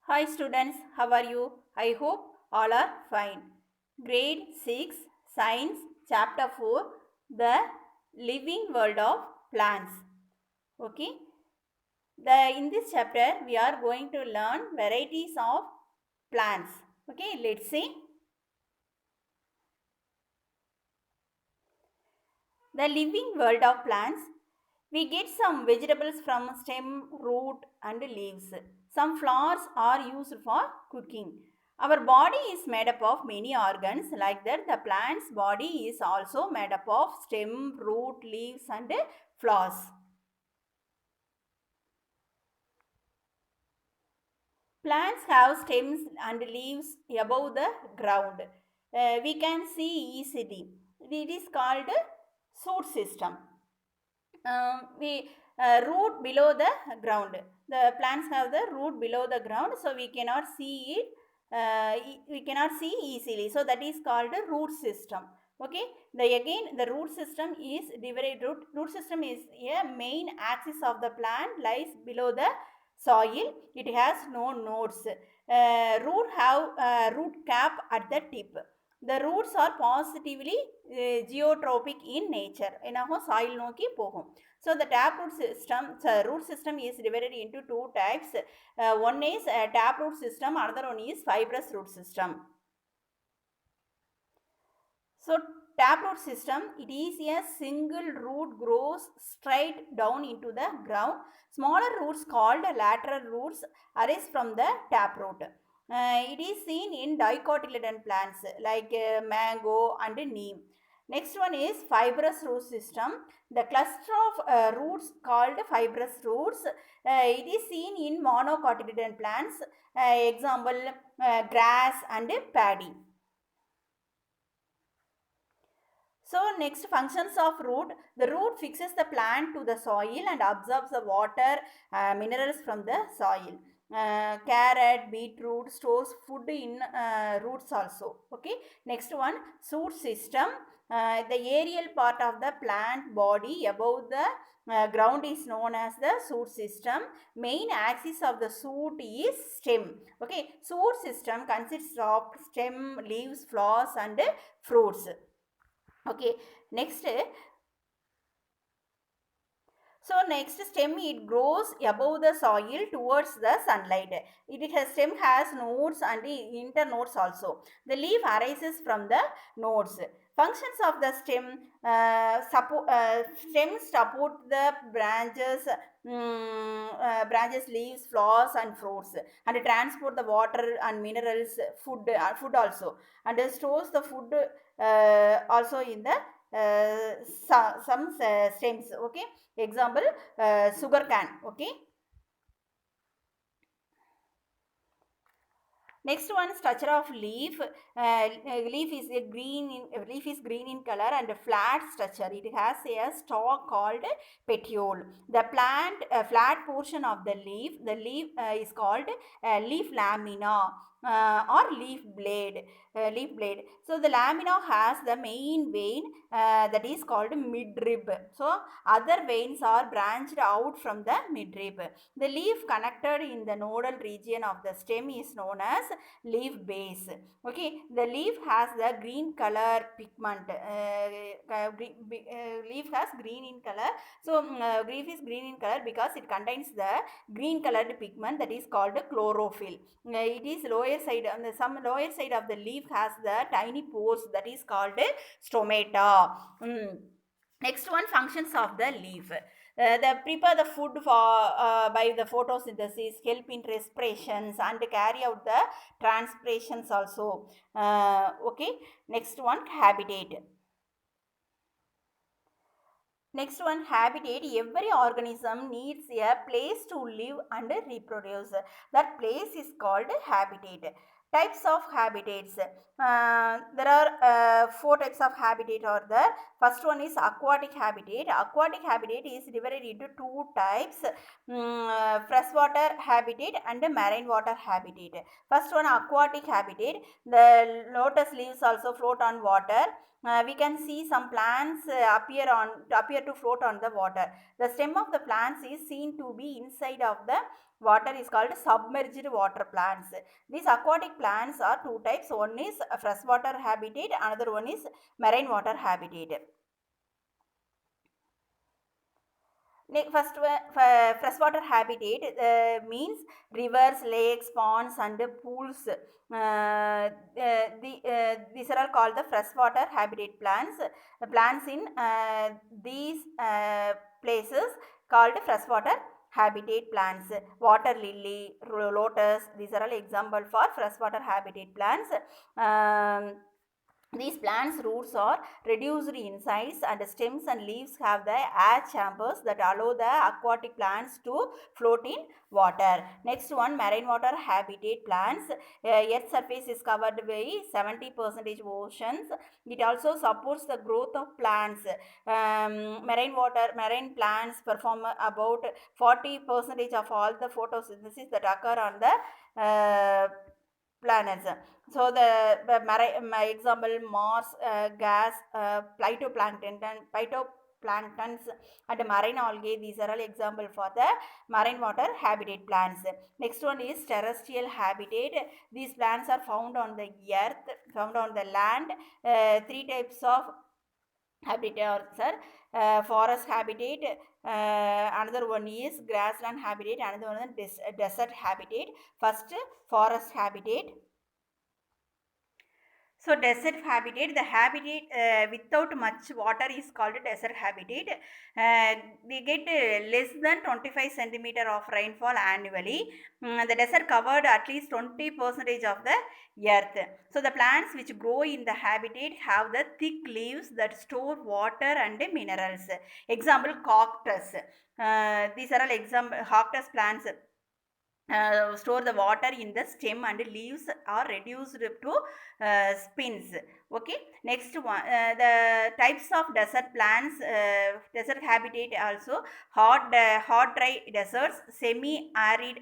Hi students, how are you? I hope all are fine. Grade 6 Science Chapter 4 The Living World of Plants. Okay. In this chapter we are going to learn varieties of plants. Okay, let's see. The living world of plants. We get some vegetables from stem, root and leaves. Some flowers are used for cooking. Our body is made up of many organs. Like that, the plant's body is also made up of stem, root, leaves and flowers. Plants have stems and leaves above the ground. We can see easily. It is called shoot system. We root below the ground. The plants have the root below the ground, so we cannot see it. We cannot see easily. So that is called a root system. Okay. The root system is divided. Root system is a main axis of the plant lies below the soil. It has no nodes. Root have root cap at the tip. The roots are positively geotropic in nature. என்னாகும் soil நோக்கி போகும். So the root system is divided into two types. One is taproot system, another one is fibrous root system. So taproot system, it is a single root grows straight down into the ground. Smaller roots called lateral roots arise from the taproot. It is seen in dicotyledon plants like mango and neem. Next one is fibrous root system. The cluster of roots called fibrous roots. It is seen in monocotyledon plants. Example, grass and paddy. So next, functions of root. The root fixes the plant to the soil and absorbs the water, minerals from the soil. Carrot, beetroot stores food in roots also. Okay. Next one, shoot system. The aerial part of the plant body above the ground is known as the shoot system. Main axis of the shoot is stem. Okay. Shoot system consists of stem, leaves, flowers and fruits. Okay. Next, next stem, it grows above the soil towards the sunlight. Stem has nodes and internodes also. The leaf arises from the nodes. Functions of the stem, stems support the branches, leaves, flowers and fruits, and transport the water and minerals, food also, and stores the food also in the some stems. Okay. Example, sugar cane. Okay. Next one, structure of leaf. Leaf is green in color and a flat structure. It has a stalk called petiole. The flat portion of the leaf is called leaf lamina or leaf blade. Leaf blade. So the lamina has the main vein that is called midrib. So other veins are branched out from the midrib. The leaf connected in the nodal region of the stem is known as leaf base. Okay, the leaf has the green color pigment. Leaf has green in color. So leaf is green in color because it contains the green colored pigment that is called chlorophyll. It is lower side, on some lower side of the leaf has the tiny pores that is called stomata. Next one, functions of the leaf. They prepare the food by the photosynthesis, help in respirations and carry out the transpirations also. Okay. Next one, habitat. Next one, habitat. Every organism needs a place to live and reproduce. That place is called habitat. Types of habitats. There are four types of habitat are there. First one is aquatic habitat. Aquatic habitat is divided into two types. freshwater habitat and marine water habitat. First one, aquatic habitat. The lotus leaves also float on water. We can see some plants appear to float on the water. The stem of the plants is seen to be inside of the water, is called submerged water plants. These aquatic plants are two types. One is freshwater habitat, another one is marine water habitat. First, freshwater habitat means rivers, lakes, ponds, and pools. These are all called the freshwater habitat plants. Plants in these places called freshwater habitat plants. Water lily, lotus, these are all example for freshwater habitat plants. These plants' roots are reduced in size and stems and leaves have the air chambers that allow the aquatic plants to float in water. Next one, marine water habitat plants. Earth's surface is covered by 70% oceans. It also supports the growth of plants. Marine plants perform about 40% of all the photosynthesis that occur on the planets. So my example, Mars, gas, phytoplanktons and marine algae, these are all example for the marine water habitat plants. Next one is terrestrial habitat. These plants are found on the earth, found on the land. Three types of habitat are forest habitat, another one is grassland habitat, another one is desert habitat. First, forest habitat. So desert habitat, the habitat without much water is called desert habitat. We get less than 25 centimeter of rainfall annually. The desert covered at least 20% of the earth. So the plants which grow in the habitat have the thick leaves that store water and minerals. Example, cactus. These are all example cactus plants. Store the water in the stem and leaves are reduced to spins. Okay, next one, the types of desert plants, desert habitat also: hot dry deserts, semi arid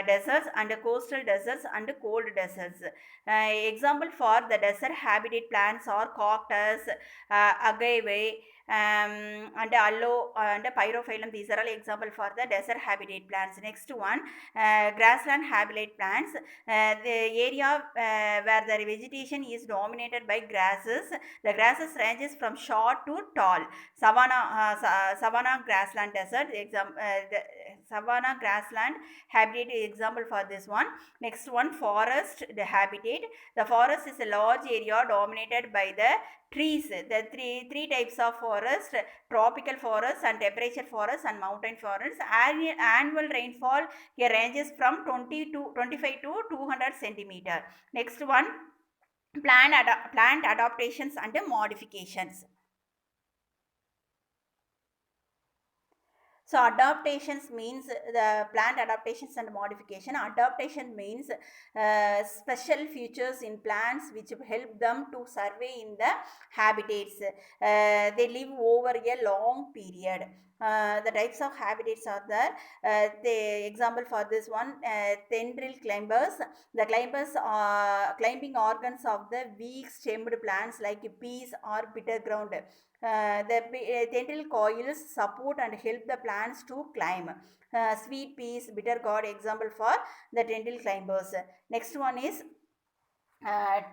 deserts, and coastal deserts and cold deserts. Example for the desert habitat plants are cactus, agave, and aloe and pyrophyllum. These are all example for the desert habitat plants. Next one, grassland habitat plants. The area where the vegetation is dominated by grasses. The grasses ranges from short to tall. Savanna grassland desert. Savanna grassland habitat is example for this one. Next one, forest the habitat. The forest is a large area dominated by the trees. The three types of forest: tropical forest and temperature forest and mountain forest. Annual rainfall here ranges from 25 to 200 centimeter. Next one, plant adaptations and modifications. So adaptations means the plant adaptations and modification. Adaptation means special features in plants which help them to survive in the habitats. They live over a long period. The types of habitats are there. The example for this one, tendril climbers. The climbers are climbing organs of the weak stemmed plants like peas or bitter ground. The tendril coils support and help the plants to climb. Sweet peas, bitter gourd, example for the tendril climbers. Next one is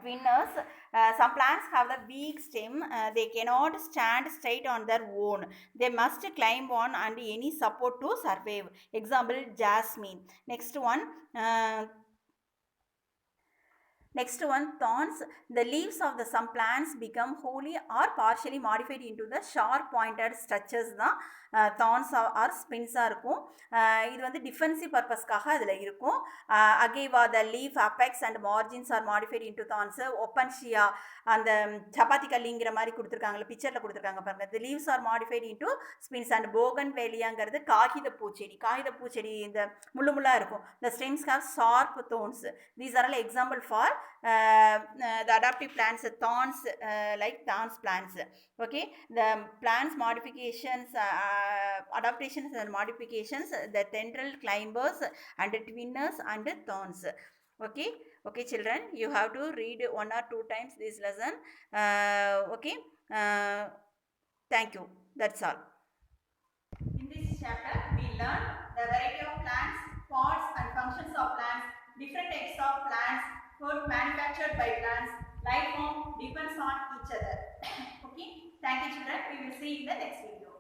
twinners. Some plants have the weak stem. They cannot stand straight on their own. They must climb on and any support to survive. Example, jasmine. Next one, thorns. The leaves of the some plants become wholly or partially modified into the sharp pointed structures தான் thorns or spins இருக்கும். இது வந்து defensive பர்பஸ்க்காக அதில் இருக்கும். அகேவா, the leaf apex and margins are modified into thorns. Opuntia, அந்த சப்பாத்தி கல்லிங்கிற மாதிரி கொடுத்துருக்காங்களே, பிக்சரில் கொடுத்துருக்காங்க பாருங்க. the leaves are modified into spins. and Bogan வேலியாங்கிறது காகித பூச்செடி இந்த முள்ளுமுள்ளாக இருக்கும். the stems have sharp thorns. These are all example for the adaptive plants, thorns, like thorns plants. Okay, the plants modifications, adaptations and modifications, the tendril climbers and twinners and thorns. Okay, okay, children, you have to read 1 or 2 times this lesson. Okay, uh, thank you. That's all. In this chapter, we learn the variety of plants, parts and functions of plants, different types of plants, food manufactured by plants, life form depends on each other. Okay, thank you, children. We will see in the next video.